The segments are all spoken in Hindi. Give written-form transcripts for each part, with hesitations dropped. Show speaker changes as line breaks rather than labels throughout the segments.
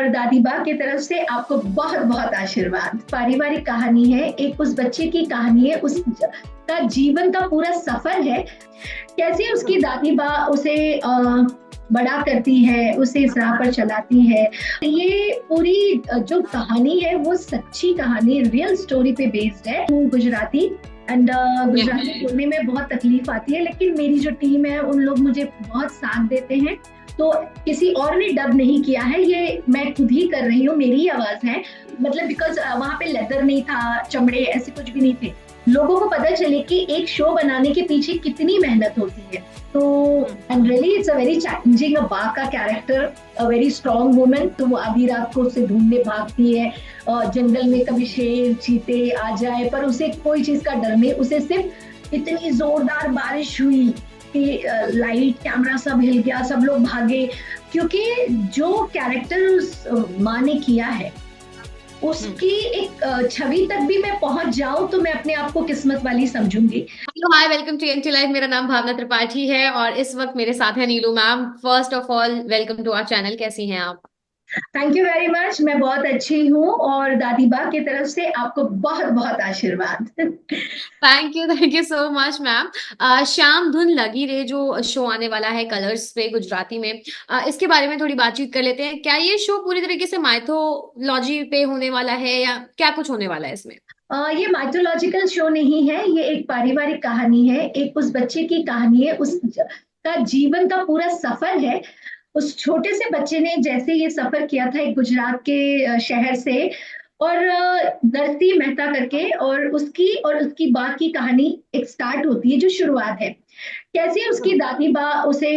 और दादी बा की तरफ से आपको बहुत बहुत आशीर्वाद। पारिवारिक कहानी है, एक उस बच्चे की कहानी है, उस का जीवन का पूरा सफर है। कैसे उसकी दादी बा उसे बड़ा करती है, उसे इस राह पर चलाती है। ये पूरी जो कहानी है वो सच्ची कहानी, रियल स्टोरी पे बेस्ड है। हूँ गुजराती एंड गुजराती बोलने में बहुत तकलीफ आती है, लेकिन मेरी जो टीम है उन लोग मुझे बहुत साथ देते हैं। तो किसी और ने डब नहीं किया है, ये मैं खुद ही कर रही हूँ, मेरी ही आवाज है। मतलब बिकॉज वहां पे लेदर नहीं था, चमड़े ऐसे कुछ भी नहीं थे। लोगों को पता चले कि एक शो बनाने के पीछे कितनी मेहनत होती है। तो and really it's a very challenging, a Baa का character, a very strong woman. तो वो आधी रात को उसे ढूंढने भागती है, जंगल में कभी शेर चीते आ जाए, पर उसे कोई चीज का डर नहीं। उसे सिर्फ इतनी जोरदार बारिश हुई कि लाइट कैमरा सब हिल गया, सब लोग भागे, क्योंकि जो कैरेक्टर उस माँ ने किया है उसकी एक छवि तक भी मैं पहुंच जाऊं तो मैं अपने आप को किस्मत वाली समझूंगी।
Hello hi, welcome to NT live. मेरा नाम भावना त्रिपाठी है और इस वक्त मेरे साथ है Neelu ma'am. First of all welcome to our channel. कैसी हैं आप?
थैंक यू वेरी मच, मैं बहुत अच्छी हूँ और दादी बा की तरफ से आपको बहुत बहुत आशीर्वाद।
Thank you so much ma'am. शाम धुन लगी रे जो शो आने वाला है कलर्स पे गुजराती में, इसके बारे में थोड़ी बातचीत कर लेते हैं। क्या ये शो पूरी तरीके से माइथोलॉजी पे होने वाला है या क्या कुछ होने वाला है इसमें?
ये माइथोलॉजिकल शो नहीं है, ये एक पारिवारिक कहानी है, एक उस बच्चे की कहानी है, उस का जीवन का पूरा सफर है। उस छोटे से बच्चे ने जैसे ये सफर किया था एक गुजरात के शहर से, और नरसी मेहता करके, और उसकी बा की कहानी एक स्टार्ट होती है, जो शुरुआत है। कैसे उसकी दादी बा उसे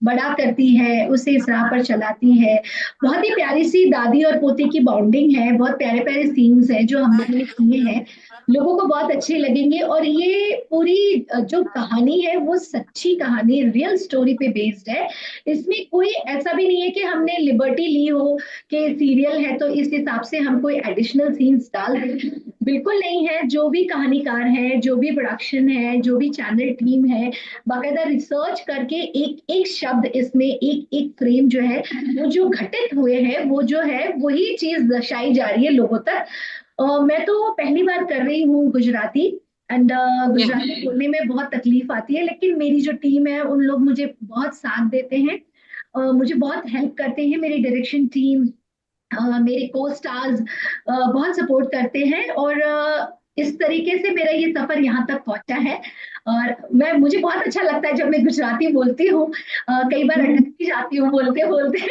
बड़ा करती है, उसे इस राह पर चलाती है। बहुत ही प्यारी सी दादी और पोते की बॉन्डिंग है, बहुत प्यारे प्यारे सीन्स हैं जो हम लोगों ने किए हैं। लोगों को बहुत अच्छे लगेंगे, और ये पूरी जो कहानी है वो सच्ची कहानी, रियल स्टोरी पे बेस्ड है। इसमें कोई ऐसा भी नहीं है कि हमने लिबर्टी ली हो कि सीरियल है तो इस हिसाब से हम कोई एडिशनल सीन्स डाल दें। बिल्कुल नहीं है। जो भी कहानीकार है, जो भी प्रोडक्शन है, जो भी चैनल टीम है, बाकायदा रिसर्च करके एक एक शब्द इसमें, एक एक फ्रेम जो है, वो जो घटित हुए हैं, वो जो है वही चीज दर्शाई जा रही है लोगों तक। मैं तो पहली बार कर रही हूँ गुजराती एंड गुजराती बोलने में बहुत तकलीफ आती है, लेकिन मेरी जो टीम है उन लोग मुझे बहुत साथ देते हैं, मुझे बहुत हेल्प करते हैं। मेरी डायरेक्शन टीम, मेरे को स्टार्स बहुत सपोर्ट करते हैं, और इस तरीके से मेरा ये सफर यहाँ तक पहुंचा है। और मुझे बहुत अच्छा लगता है जब मैं गुजराती बोलती हूँ। कई बार अटक भी जाती हूँ बोलते बोलते,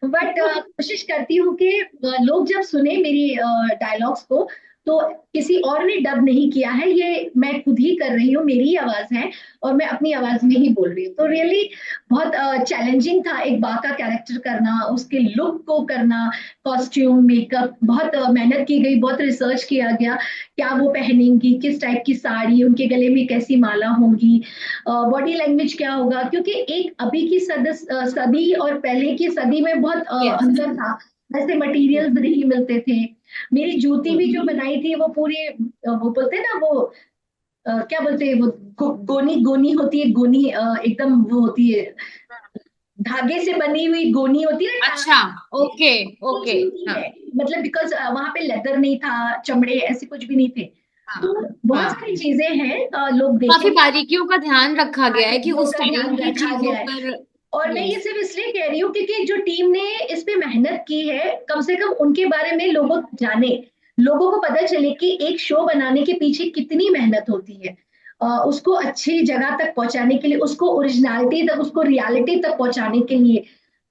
बट कोशिश करती हूँ कि लोग जब सुने मेरी डायलॉग्स को, तो किसी और ने डब नहीं किया है, ये मैं खुद ही कर रही हूँ, मेरी ही आवाज है, और मैं अपनी आवाज में ही बोल रही हूँ। तो रियली बहुत चैलेंजिंग था एक बा का कैरेक्टर करना, उसके लुक को करना, कॉस्ट्यूम मेकअप, बहुत मेहनत की गई, बहुत रिसर्च किया गया। क्या वो पहनेंगी, किस टाइप की साड़ी, उनके गले में कैसी माला होगी, बॉडी लैंग्वेज क्या होगा, क्योंकि एक अभी की सदी और पहले की सदी में बहुत
यस।
अंतर था। वैसे मटेरियल्स नहीं मिलते थे। मेरी जूती भी जो बनाई थी वो पूरी वो बोलते हैं ना, वो क्या बोलते हैं, वो गोनी गोनी होती है, गोनी एकदम वो होती है, धागे से बनी हुई गोनी होती है ना,
अच्छा। ओके।
वो
ओके।
जूती
हाँ।
है। मतलब बिकॉज वहां पे लेदर नहीं था, चमड़े ऐसे कुछ भी नहीं थे। तो
हाँ।
बहुत
हाँ।
सारी चीजें हैं, लोग
काफी
देखेंगे।
बारीकियों का ध्यान रखा गया है कि
बारीकियों
उस
का
टाइम
ध्यान
की
रखा
चीजों
गया है।
पर।
और मैं ये
यस।
सिर्फ इसलिए कह रही हूँ क्योंकि जो टीम ने इस पे मेहनत की है, कम से कम उनके बारे में लोगों जाने, लोगों को पता चले कि एक शो बनाने के पीछे कितनी मेहनत होती है, उसको अच्छी जगह तक पहुंचाने के लिए, उसको ओरिजिनलिटी तक, उसको रियलिटी तक पहुंचाने के लिए।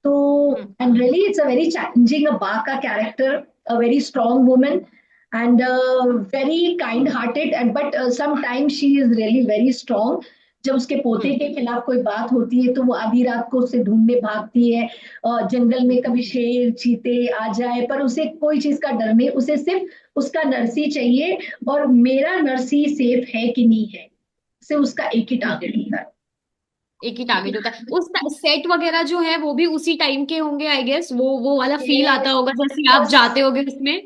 तो and really it's a very challenging, a Baa का character, a very strong woman and very kind hearted, and but sometimes she is really very strong. जब उसके पोते के खिलाफ कोई बात होती है तो वो आधी रात को उसे ढूंढने भागती है, जंगल में कभी शेर चीते आ जाए, पर उसे कोई चीज का डर नहीं। उसे सिर्फ उसका नर्सी चाहिए, और मेरा नर्सी सेफ है कि नहीं है, से उसका एक ही टारगेट होता है।
एक ही टारगेट होता है। उस सेट वगैरह जो है वो भी उसी टाइम के होंगे आई गेस। वो वाला फील आता होगा जैसे आप जाते होगे उसमें।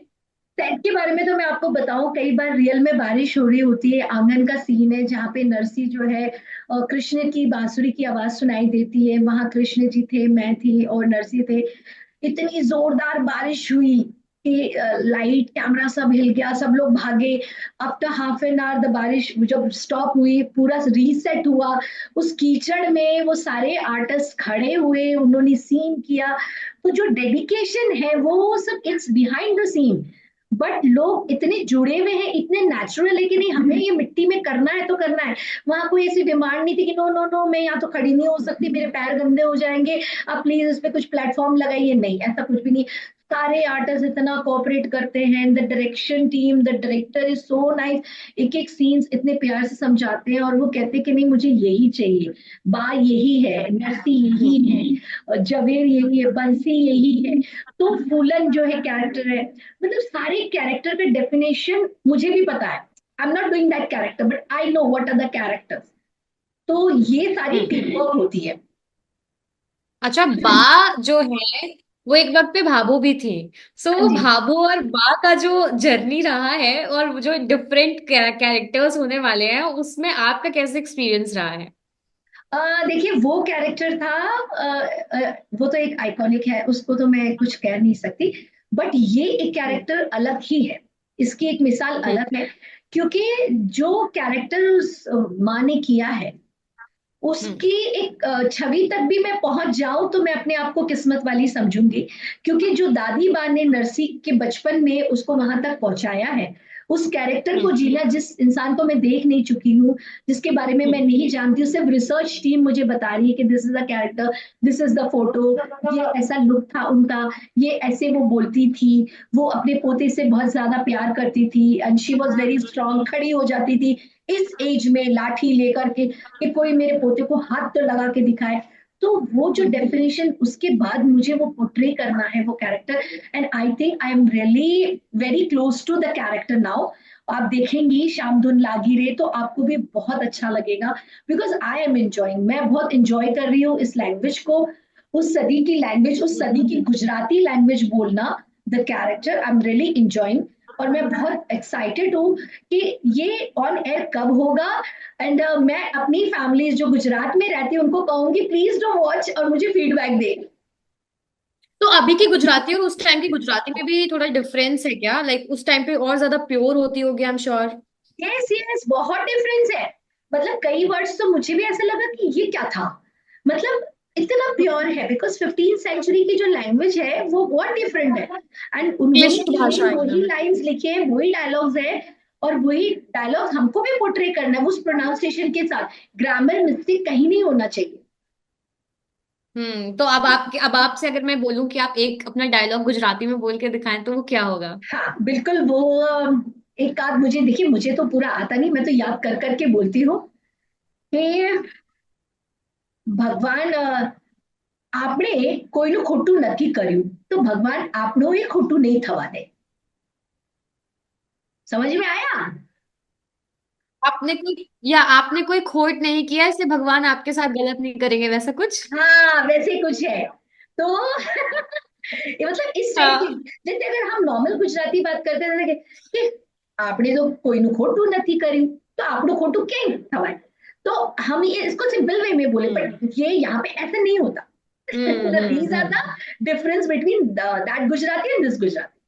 सेट के बारे में तो मैं आपको बताऊं, कई बार रियल में बारिश हो रही होती है, आंगन का सीन है जहाँ पे नरसी जो है, कृष्ण की बांसुरी की आवाज सुनाई देती है, वहां कृष्ण जी थे, मैं थी और नरसी थे। इतनी जोरदार बारिश हुई कि लाइट कैमरा सब हिल गया, सब लोग भागे। After half an hour the बारिश जब स्टॉप हुई, पूरा रीसेट हुआ। उस कीचड़ में वो सारे आर्टिस्ट खड़े हुए, उन्होंने सीन किया। तो जो डेडिकेशन है वो सब it's behind the scene. But लोग इतने जुड़े हुए हैं, इतने नेचुरल है कि नहीं हमें ये मिट्टी में करना है तो करना है। वहां कोई ऐसी डिमांड नहीं थी कि नो नो नो मैं यहाँ तो खड़ी नहीं हो सकती, मेरे पैर गंदे हो जाएंगे, आप प्लीज इस पे कुछ प्लेटफॉर्म लगाइए। नहीं, ऐसा कुछ भी नहीं। सारे आर्टिस्ट इतना कोऑपरेट करते हैं, the direction team, the director is so nice. एक एक सीन्स इतने प्यार से समझाते हैं और वो कहते हैं कि नहीं मुझे यही चाहिए, बा यही है, नरसी यही है, जवेर यही है, बंसी यही है। तो फूलन जो है कैरेक्टर है, मतलब सारे कैरेक्टर का डेफिनेशन मुझे भी पता है। I am not doing that character but I know what are the characters. तो ये सारी
हम्म।
टीम वर्क होती है।
अच्छा, बा जो है वो एक वक्त पे भाबो भी थी। सो
हाँ जी।
भाबो और बा का जो जर्नी रहा है और वो जो डिफरेंट कैरेक्टर्स होने वाले हैं, उसमें आपका कैसे एक्सपीरियंस रहा है?
देखिए वो कैरेक्टर था, वो तो एक आइकॉनिक है, उसको तो मैं कुछ कह नहीं सकती। बट ये एक
हम्म।
कैरेक्टर अलग ही है, इसकी एक मिसाल
हम्म।
अलग है। क्योंकि जो कैरेक्टर उस माँ ने किया है,
हम्म।
उसकी एक छवि तक भी मैं पहुंच जाऊं तो मैं अपने आप को किस्मत वाली समझूंगी। क्योंकि जो दादी माँ ने नरसी के बचपन में उसको वहां तक पहुंचाया है, उस कैरेक्टर को
हम्म।
जीना, जिस इंसान को मैं देख नहीं चुकी हूँ, जिसके बारे में मैं
हम्म।
नहीं जानती हूँ, सिर्फ रिसर्च टीम मुझे बता रही है कि this is the character, this is the photo, ये ऐसा लुक था उनका, ये ऐसे वो बोलती थी, वो अपने पोते से बहुत ज्यादा प्यार करती थी and she was very strong, खड़ी हो जाती थी इस एज में लाठी लेकर के कि कोई मेरे पोते को हाथ तो लगा के दिखाए। तो वो जो
हम्म।
डेफिनेशन उसके बाद मुझे वो पोर्ट्रे करना है वो character, and I think I am really very close to the character now. आप देखेंगी शाम धुन लागी रे तो आपको भी बहुत अच्छा लगेगा, बिकॉज आई एम एंजॉइंग, मैं बहुत एंजॉय कर रही हूँ इस लैंग्वेज को, उस सदी की लैंग्वेज, उस सदी की गुजराती लैंग्वेज बोलना, the character I am really enjoying. और मैं बहुत एक्साइटेड हूँ कि ये ऑन एयर कब होगा। एंड मैं अपनी फैमिली जो गुजरात में रहती है उनको कहूंगी प्लीज डू वॉच और मुझे फीडबैक दे।
तो अभी की गुजराती और उस टाइम की गुजराती में भी थोड़ा डिफरेंस है क्या? लाइक उस टाइम पे और ज्यादा प्योर होती होगी, I am sure.
Yes yes, बहुत डिफरेंस है। मतलब कई वर्ड्स तो मुझे भी ऐसा लगा कि ये क्या था, मतलब इतना प्योर है, बिकॉज 15th सेंचुरी की जो लैंग्वेज है वो बहुत डिफरेंट है। एंड उन्होंने
क्लिष्ट
भी
भाषा
वही
एकदम।
लाइंस लिखे हैं, वही डायलॉग्स है, और वही डायलॉग्स हमको भी पोर्ट्रे करना है उस प्रोनाउंसिएशन के साथ। ग्रामर मिस्टेक कहीं नहीं होना चाहिए।
तो अब आपसे अगर मैं बोलूं कि आप एक अपना डायलॉग गुजराती में बोल के दिखाएं, तो वो क्या होगा?
हाँ बिल्कुल, वो एक आध मुझे देखिए, मुझे तो पूरा आता नहीं, मैं तो याद कर करके बोलती हूँ कि भगवान આપણે કોઈનું ખોટું નથી કર્યું તો ભગવાન આપણો એ ખોટું नहीं થવા દે। समझ में आया?
आपने कोई खोट नहीं किया, इसलिए भगवान आपके साथ गलत नहीं करेंगे, वैसा कुछ?
हाँ वैसे कुछ है। तो ये मतलब इस टाइप की,
हाँ।
जैसे अगर हम नॉर्मल गुजराती बात करते हैं कि આપણે तो કોઈનું ખોટું નથી કર્યું तो આપણું ખોટું કેમ થવાય। तो हम ये इसको सिंपल वे में बोले,
हम्म।
पर ये यहाँ पे ऐसा नहीं होता।
हम्म।
These are the difference between that Gujarati and this Gujarati।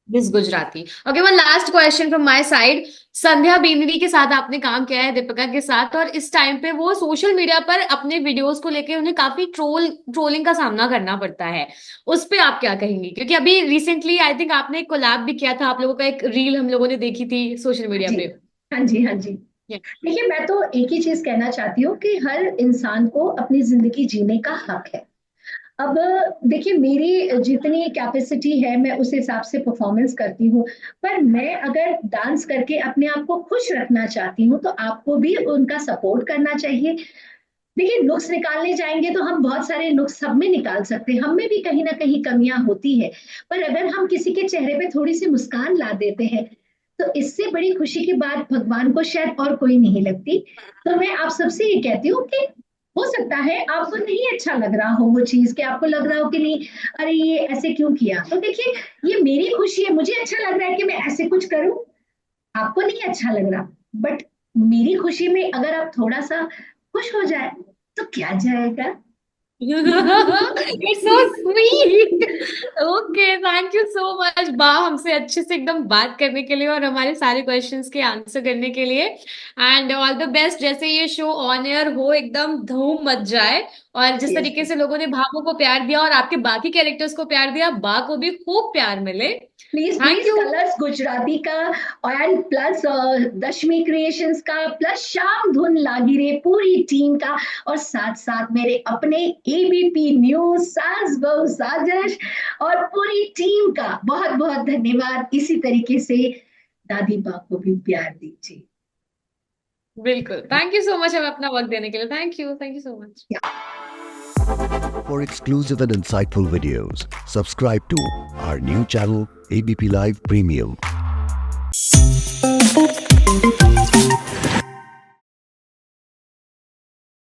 This Gujarati. Okay, one last question from my side. Sandhya Bendri के साथ आपने काम किया है, दीपिका के साथ, और इस टाइम पे वो सोशल मीडिया पर अपने वीडियोस को लेके उन्हें काफी ट्रोलिंग का सामना करना पड़ता है। उस पे आप क्या कहेंगी? क्योंकि अभी रिसेंटली आई थिंक आपने एक कोलैब भी किया था, आप लोगों का एक रील हम लोगों ने देखी थी सोशल
हाँ
मीडिया
जी,
पे।
हाँ जी, हाँ जी। देखिए मैं तो एक ही चीज कहना चाहती हूँ कि हर इंसान को अपनी जिंदगी जीने का हक है। अब देखिए मेरी जितनी कैपेसिटी है मैं उस हिसाब से परफॉर्मेंस करती हूँ। पर मैं अगर डांस करके अपने आप को खुश रखना चाहती हूँ तो आपको भी उनका सपोर्ट करना चाहिए। देखिए नुक्स निकालने जाएंगे तो हम बहुत सारे नुक्स सब में निकाल सकते हैं, हम में भी कहीं ना कहीं कमियां होती है। पर अगर हम किसी के चेहरे पे थोड़ी सी मुस्कान ला देते हैं तो इससे बड़ी खुशी की बात भगवान को शायद और कोई नहीं लगती। तो मैं आप सबसे ये कहती हूँ कि हो सकता है आपको नहीं अच्छा लग रहा हो वो चीज, कि आपको लग रहा हो कि नहीं अरे ये ऐसे क्यों किया, तो देखिए ये मेरी खुशी है, मुझे अच्छा लग रहा है कि मैं ऐसे कुछ करूं। आपको नहीं अच्छा लग रहा, बट मेरी खुशी में अगर आप थोड़ा सा खुश हो जाए तो क्या जाएगा।
You're so sweet. Okay, thank you so much बा, हमसे अच्छे से एकदम बात करने के लिए और हमारे सारे क्वेश्चंस के आंसर करने के लिए। एंड ऑल द बेस्ट, जैसे ये शो ऑन एयर हो एकदम धूम मच जाए, और जिस
यस,
तरीके से लोगों ने भावों को प्यार दिया और आपके बाकी कैरेक्टर्स को प्यार दिया, बा को भी खूब प्यार मिले।
Please
thank
please
you.
Colours Gujarati का एंड प्लस दशमी क्रिएशंस का प्लस श्याम धुन लागिरे पूरी टीम का, और साथ साथ मेरे अपने एबीपी न्यूज सास बहू साजिश और पूरी टीम का बहुत बहुत धन्यवाद। इसी तरीके से दादी बा को भी प्यार दीजिए।
बिल्कुल, थैंक यू सो मच हमें अपना वक्त देने के लिए। Thank you so much.
For exclusive and insightful videos, subscribe to our new channel ABP Live Premium.